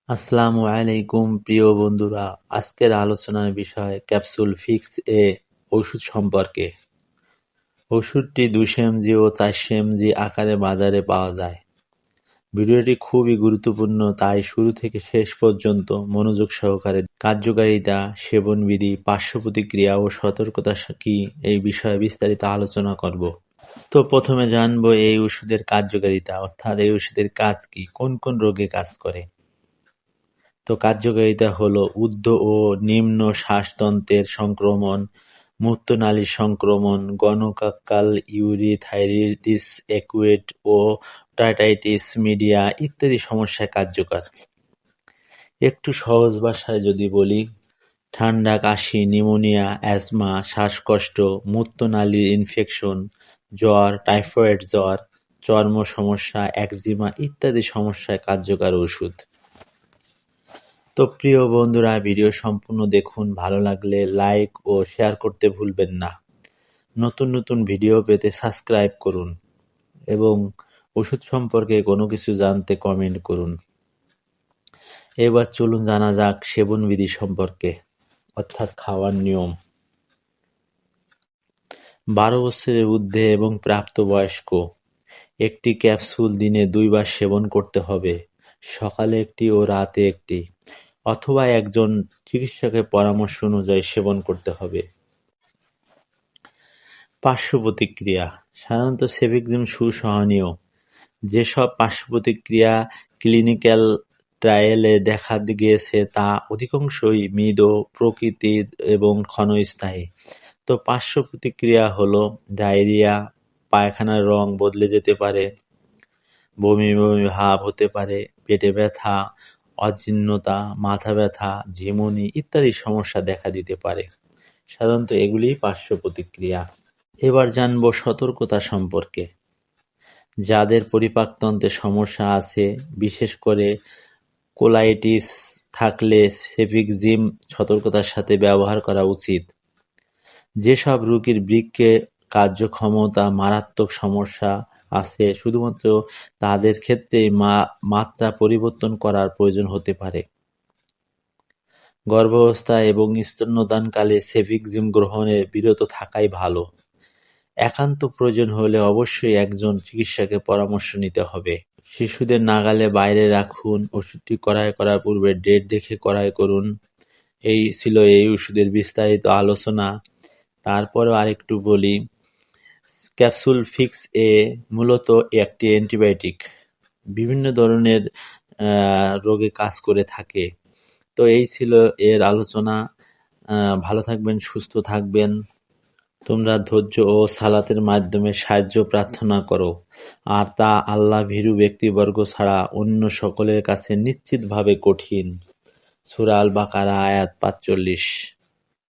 আসসালামু আলাইকুম প্রিয় বন্ধুরা, আজকের আলোচনার বিষয় ক্যাপসুল ফিক্স এ ওষুধ সম্পর্কে। ওষুধটি 200 mg ও 400 mg আকারে বাজারে পাওয়া যায়। ভিডিওটি খুবই গুরুত্বপূর্ণ, তাই শুরু থেকে শেষ পর্যন্ত মনোযোগ সহকারে কার্যকারিতা, সেবনবিধি, পার্শ্ব প্রতিক্রিয়া ও সতর্কতা কি এই বিষয়ে বিস্তারিত আলোচনা করব। তো প্রথমে জানবো এই ওষুধের কার্যকারিতা, অর্থাৎ এই ওষুধের কাজ কি, কোন কোন রোগে কাজ করে। তো কার্যকারিতা হলো ঊর্ধ্ব ও নিম্ন শ্বাসতন্ত্রের সংক্রমণ, মূত্রনালীর সংক্রমণ, গণকাকাল, ইউরিথাইটিস অ্যাকুয়েট ও ওটাইটিস মিডিয়া ইত্যাদি সমস্যায় কার্যকর। একটু সহজ ভাষায় যদি বলি, ঠান্ডা, কাশি, নিউমোনিয়া, অ্যাজমা, শ্বাসকষ্ট, মূত্রনালীর ইনফেকশন, জ্বর, টাইফয়েড জ্বর, চর্ম সমস্যা, একজিমা ইত্যাদি সমস্যায় কার্যকর ওষুধ। তো প্রিয় বন্ধুরা, ভিডিও সম্পূর্ণ দেখুন, ভালো লাগলে লাইক ও শেয়ার করতে ভুলবেন না। নতুন নতুন ভিডিও পেতে সাবস্ক্রাইব করুন এবং ওষুধ সম্পর্কে কোনো কিছু জানতে কমেন্ট করুন। এবার চলুন জানা যাক সেবনবিধি সম্পর্কে, অর্থাৎ খাওয়ার নিয়ম। 12 বছরের ঊর্ধ্বে এবং প্রাপ্তবয়স্ক একটি ক্যাপসুল দিনে 2 বার সেবন করতে হবে, সকালে একটি ও রাতে একটি, অথবা একজন চিকিৎসকের পরামর্শ অনুযায়ী সেবন করতে হবে। পার্শ্ব প্রতিক্রিয়া। সাধারণত সেফিক্সিম সুসহনীয়। যেসব পার্শ্ব প্রতিক্রিয়া ক্লিনিক্যাল ট্রায়ালে দেখা গিয়েছে তা অধিকাংশই মৃদু প্রকৃতির এবং ক্ষণস্থায়ী। তো পার্শ্ব প্রতিক্রিয়া হলো ডায়রিয়া, পায়খানার রং বদলে যেতে পারে, বমি বমি ভাব হতে পারে, পেটে ব্যথা, অজীর্ণতা, মাথা ব্যথা, ঝিমুনি ইত্যাদি সমস্যা দেখা দিতে পারে। সাধারণত এগুলিই পার্শ্ব প্রতিক্রিয়া। এবার জানব সতর্কতা সম্পর্কে। যাদের পরিপাকতন্ত্রের সমস্যা আছে, বিশেষ করে কোলাইটিস থাকলে সেফিক্সিম সতর্কতার সাথে ব্যবহার করা উচিত। যেসব রোগীর বৃক্কে কার্যক্ষমতা মারাত্মক সমস্যা আছে, শুধুমাত্র তাদের ক্ষেত্রেই মাত্রা পরিবর্তন করার প্রয়োজন হতে পারে। গর্ভাবস্থায় এবং স্তন্যদানকালে সেফিক্সিম গ্রহণে বিরত থাকাই ভালো। একান্ত প্রয়োজন হলে অবশ্যই একজন চিকিৎসকের পরামর্শ নিতে হবে। শিশুদের নাগালে বাইরে রাখুন। ওষুধটি ক্রয় করার পূর্বে ডেট দেখে ক্রয় করুন। এই ছিল এই ওষুধের বিস্তারিত আলোচনা। তারপরেও আরেকটু বলি, ক্যাপসুল ফিক্স এ মূলত একটি অ্যান্টিবায়োটিক, বিভিন্ন ধরনের রোগে কাজ করে থাকে। তো এই ছিল এর আলোচনা। ভালো থাকবেন, সুস্থ থাকবেন। তোমরা ধৈর্য ও সালাতের মাধ্যমে সাহায্য প্রার্থনা করো, আর তা আল্লাহ ভীরু ব্যক্তিবর্গ ছাড়া অন্য সকলের কাছে নিশ্চিতভাবে কঠিন। সূরা আল বাকারা আয়াত 45।